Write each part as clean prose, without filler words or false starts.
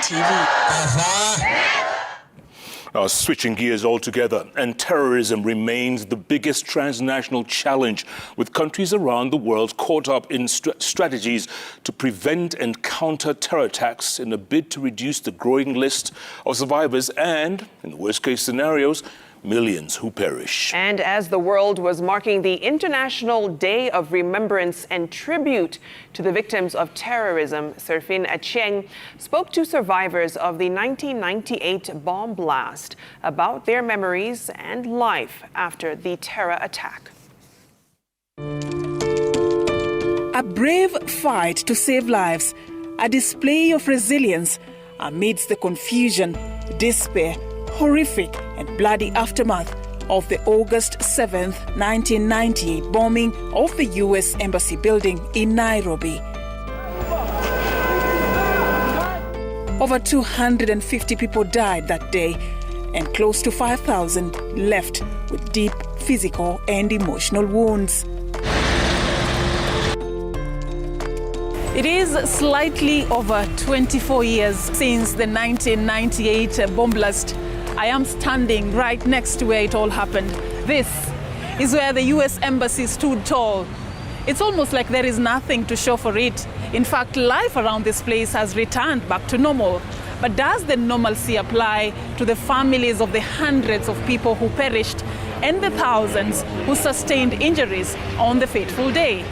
Terrorism TV. Switching gears altogether, and terrorism remains the biggest transnational challenge, with countries around the world caught up in strategies to prevent and counter terror attacks in a bid to reduce the growing list of survivors and, in the worst-case scenarios, millions who perish. And as the world was marking the International Day of Remembrance and Tribute to the victims of terrorism, Serfin Achieng spoke to survivors of the 1998 bomb blast about their memories and life after the terror attack. A brave fight to save lives, a display of resilience amidst the confusion, despair, horrific and bloody aftermath of the August 7th, 1998 bombing of the U.S. Embassy building in Nairobi. Over 250 people died that day, and close to 5,000 left with deep physical and emotional wounds. It is slightly over 24 years since the 1998 bomb blast. I am standing right next to where it all happened. This is where the U.S. Embassy stood tall. It's almost like there is nothing to show for it. In fact, life around this place has returned back to normal. But does the normalcy apply to the families of the hundreds of people who perished and the thousands who sustained injuries on the fateful day?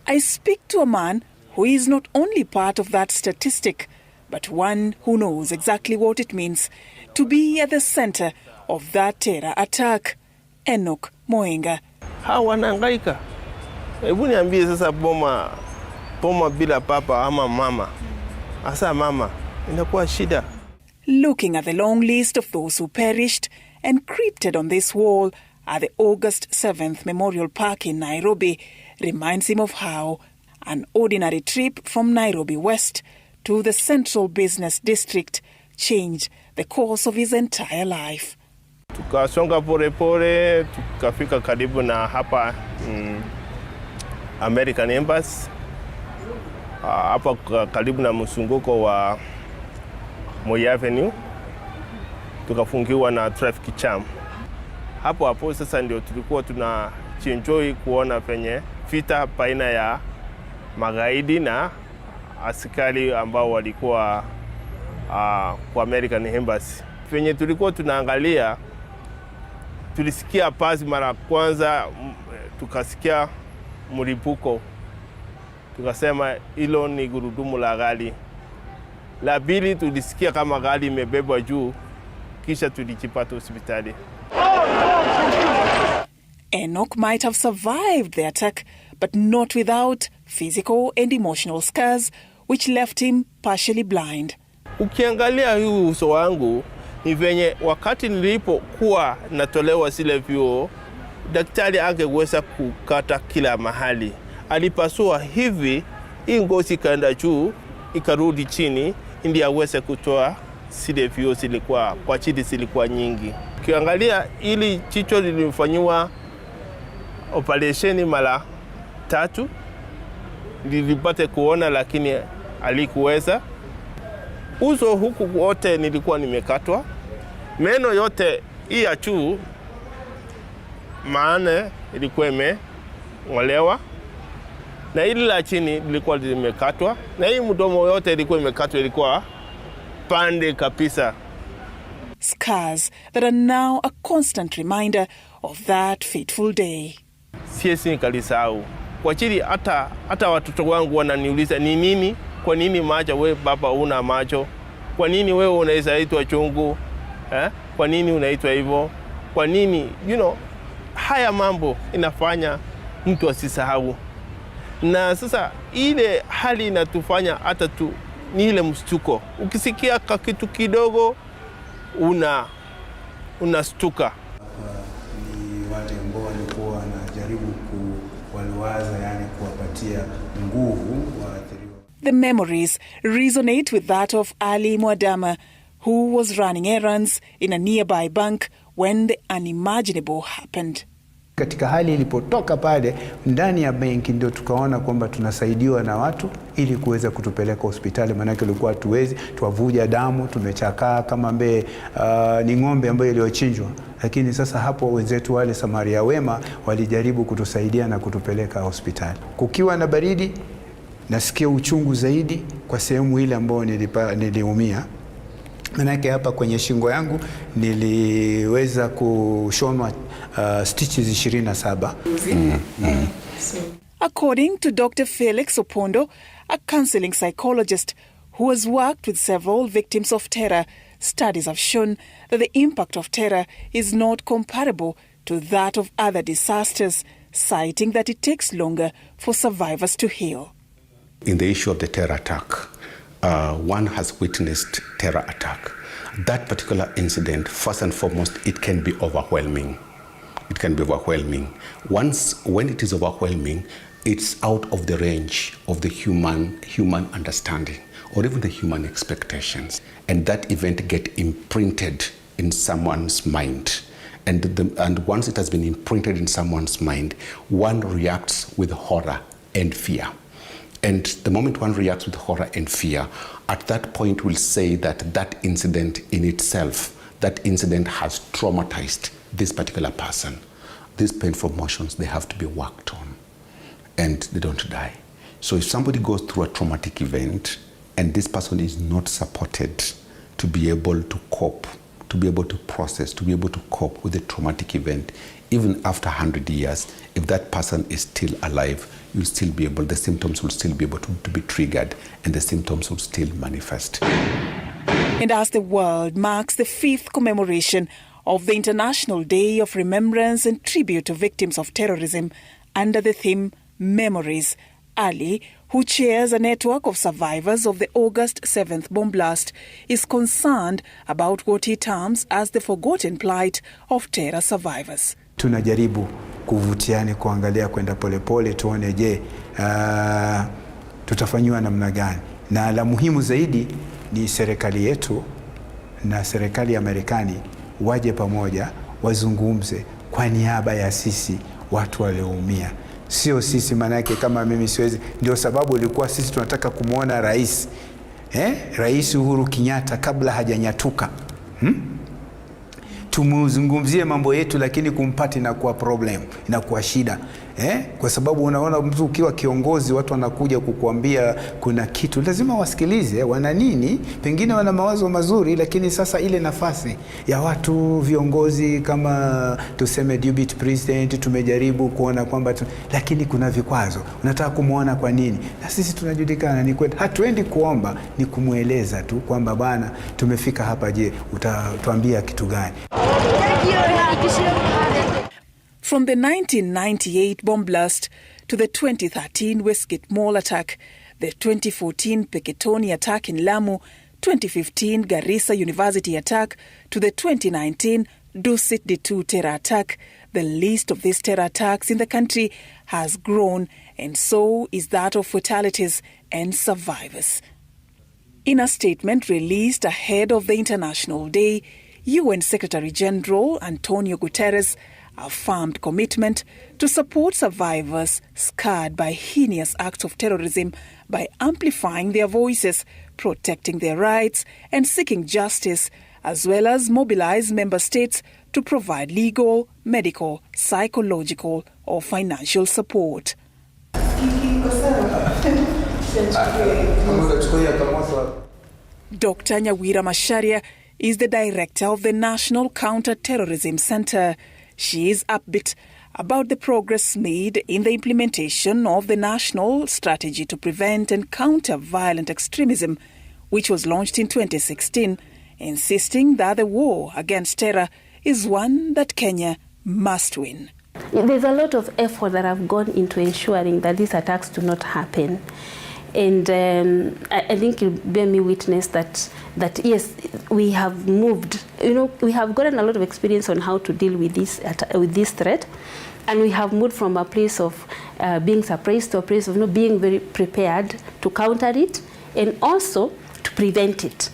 I speak to a man who is not only part of that statistic, but one who knows exactly what it means to be at the center of that terror attack. Enoch Moenga. Hawa wanahangaika. Hebu niambie sasa boma bila papa ama mama. Asa mama, inakuwa shida. Looking at the long list of those who perished, encrypted on this wall at the August 7th Memorial Park in Nairobi, reminds him of how an ordinary trip from Nairobi West to the Central Business District changed the course of his entire life. Tukasonga pole tukafika karibu na hapa American Embassy. Hapa karibu na msunguko wa Moi Avenue. Tukafungiwa na traffic jam. Hapo sasa ndio tulikuwa tunaenjoy kuona penye vita baina ya magaidi na askari ambao walikuwa kwa American Embassy. Penye tulikuwa tunaangalia, tulisikia pasi mara kwanza, tukasikia mlipuko. Tukasema hilo ni gurudumu la gari. La pili tulisikia kama gari imebebwa juu, kisha tulijipata hospitali. Enoch might have survived the attack, but not without physical and emotional scars, which left him partially blind. Ukiangalia huu uso wangu, ni venye wakati nilipokuwa natolewa zile vioo, daktari angeweza kukata kila mahali. Alipasua hivi, hii ngozi ikaenda juu, ikarudi chini, ili aweze kutoa zile vioo zilikuwa kwa chini zilikuwa nyingi. Ukiangalia ili jicho lilifanywa operesheni mara 3, nilipate kuona lakini alikuweza. Uso huku wote nilikuwa nimekatwa. Meno yote hii ya juu maana ilikuwa imeng'olewa. Na hili la chini lilikuwa limekatwa. Na hii mdomo yote ilikuwa imekatwa, ilikuwa pande kabisa. Scars that are now a constant reminder of that fateful day. Siwezi nikalisahau. Kwa chini hata watoto wangu wananiuliza ni nini? Kwa nini macho wewe baba una macho? Kwa nini wewe unaitwa chungu? Kwa nini unaitwa hivyo? Kwa nini? Haya mambo inafanya mtu asisahau. Na sasa ile hali inatufanya hata ni ile mshtuko. Ukisikia kitu kidogo unastuka. Ni wale ambao walikuwa wanajaribu kuwaliwaza, yani kuwapatia nguvu waathiriwa. The memories resonate with that of Ali Mwadama, who was running errands in a nearby bank when the unimaginable happened. Katika hali ilipotoka pale ndani ya benki ndio tukaona kwamba tunasaidiwa na watu ili kuweza kutupeleka hospitali, maanake ilikuwa tuwezi tuwavuja damu, tumechakaa kama ni ng'ombe ambayo iliyochinjwa. Lakini sasa hapo wenzetu wale Samaria wema walijaribu kutusaidia na kutupeleka hospitali. Kukiwa na baridi nasikia uchungu zaidi kwa sehemu ile ambayo niliumia. Manake hapa kwenye shingo yangu niliweza kushonwa stitches 27. According to Dr. Felix Opondo, a counseling psychologist who has worked with several victims of terror, studies have shown that the impact of terror is not comparable to that of other disasters, citing that it takes longer for survivors to heal. In the issue of the terror attack, one has witnessed terror attack. That particular incident, first and foremost, it can be overwhelming. It can be overwhelming. When it is overwhelming, it's out of the range of the human understanding or even the human expectations. And that event gets imprinted in someone's mind. And once it has been imprinted in someone's mind, one reacts with horror and fear. And the moment one reacts with horror and fear, at that point we'll say that that incident in itself, that incident has traumatized this particular person. These painful emotions, they have to be worked on and they don't die. So if somebody goes through a traumatic event and this person is not supported to be able to cope, to be able to process, to be able to cope with a traumatic event, even after 100 years, if that person is still alive, you'll still be able, the symptoms will still be able to be triggered and the symptoms will still manifest. And as the world marks the 5th commemoration of the International Day of Remembrance and Tribute to Victims of Terrorism under the theme Memories, Ali, who chairs a network of survivors of the August 7th bomb blast, is concerned about what he terms as the forgotten plight of terror survivors. Tunajaribu kuvutiane kuangalia kwenda polepole tuone je tutafanywa namna gani, na la muhimu zaidi ni serikali yetu na serikali ya Marekani waje pamoja wazungumze kwa niaba ya sisi watu walioumia. Sio sisi, manake kama mimi siwezi, ndio sababu ilikuwa sisi tunataka kumuona Rais Uhuru Kenyatta kabla hajanyatuka. Tumuzungumzie mambo yetu, lakini kumpati na kuwa problem, inakuwa shida. Kwa sababu unaona mtu ukiwa kiongozi watu wanakuja kukuambia kuna kitu, lazima wasikilize wana nini, pengine wana mawazo mazuri, lakini sasa ile nafasi ya watu viongozi kama tuseme deputy president tumejaribu kuona kwamba lakini kuna vikwazo, unataka kumuona kwa nini? Na sisi tunajulikana ni kweli, hatuendi kuomba, ni kumueleza tu kwamba bana tumefika hapa, je utatuambia kitu gani? From the 1998 bomb blast to the 2013 Westgate Mall attack, the 2014 Peketoni attack in Lamu, 2015 Garissa University attack, to the 2019 Dusit D2 terror attack, the list of these terror attacks in the country has grown, and so is that of fatalities and survivors. In a statement released ahead of the International Day, UN Secretary-General Antonio Guterres affirmed commitment to support survivors scarred by heinous acts of terrorism by amplifying their voices, protecting their rights, and seeking justice, as well as mobilize member states to provide legal, medical, psychological, or financial support. Dr. Nyawira Macharia is the director of the National Counter-Terrorism Center. She is upbeat about the progress made in the implementation of the National Strategy to Prevent and Counter Violent Extremism, which was launched in 2016, insisting that the war against terror is one that Kenya must win. There's a lot of effort that have gone into ensuring that these attacks do not happen. And I think you'll bear me witness that yes, we have moved. We have gotten a lot of experience on how to deal with this threat, and we have moved from a place of being surprised to a place of being very prepared to counter it and also to prevent it.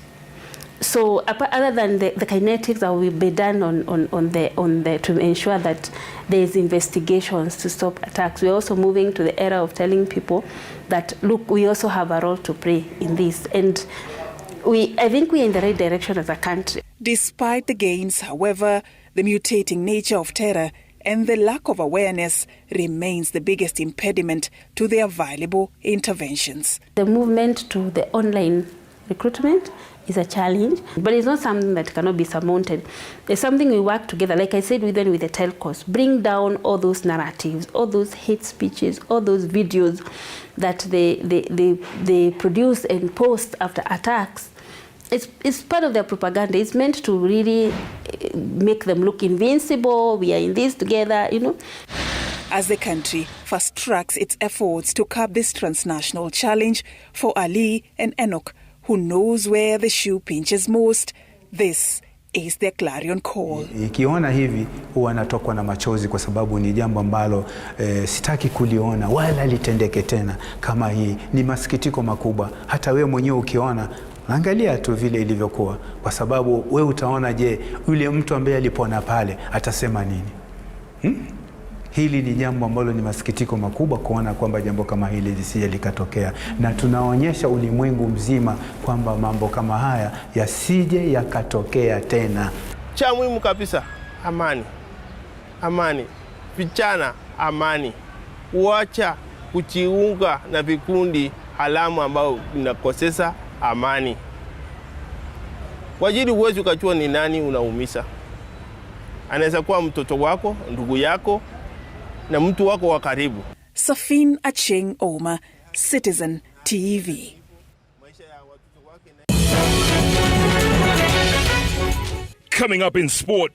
So other than the kinetics that will be done on the to ensure that there is investigations to stop attacks, we're also moving to the era of telling people that, look, we also have a role to play in this. And I think we're in the right direction as a country. Despite the gains, however, the mutating nature of terror and the lack of awareness remains the biggest impediment to the available interventions. The movement to the online recruitment is a challenge, but it's not something that cannot be surmounted. It's something we work together, like I said, with the telcos, bring down all those narratives, all those hate speeches, all those videos that they produce and post after attacks. It's part of their propaganda. It's meant to really make them look invincible. We are in this together, you know. As the country fast tracks its efforts to curb this transnational challenge, for Ali and Enoch, who knows where the shoe pinches most, this is their clarion call. Ikiona hivi huwa natokwa na machozi kwa sababu ni jambo ambalo sitaki kuliona wala litendeke tena kama hii. Ni masikitiko makubwa. Hata wewe mwenyewe ukiona, angalia tu vile ilivyokuwa, kwa sababu wewe utaona, je, yule mtu ambaye alipona pale atasema nini? Hili ni jambo ambalo ni masikitiko makubwa kuona kwamba jambo kama hili lisije likatokea, na tunaonyesha ulimwengu mzima kwamba mambo kama haya yasije yakatokea tena. Cha muhimu kabisa, amani. Amani. Vijana, amani. Uacha kujiunga na vikundi halamu ambao vinakosesa amani. Wajili uwezi ukajua ni nani unaumisa. Anaweza kuwa mtoto wako, ndugu yako, na mtu wako wa karibu. Safin Acheng Oma, Citizen TV. Coming up in sport,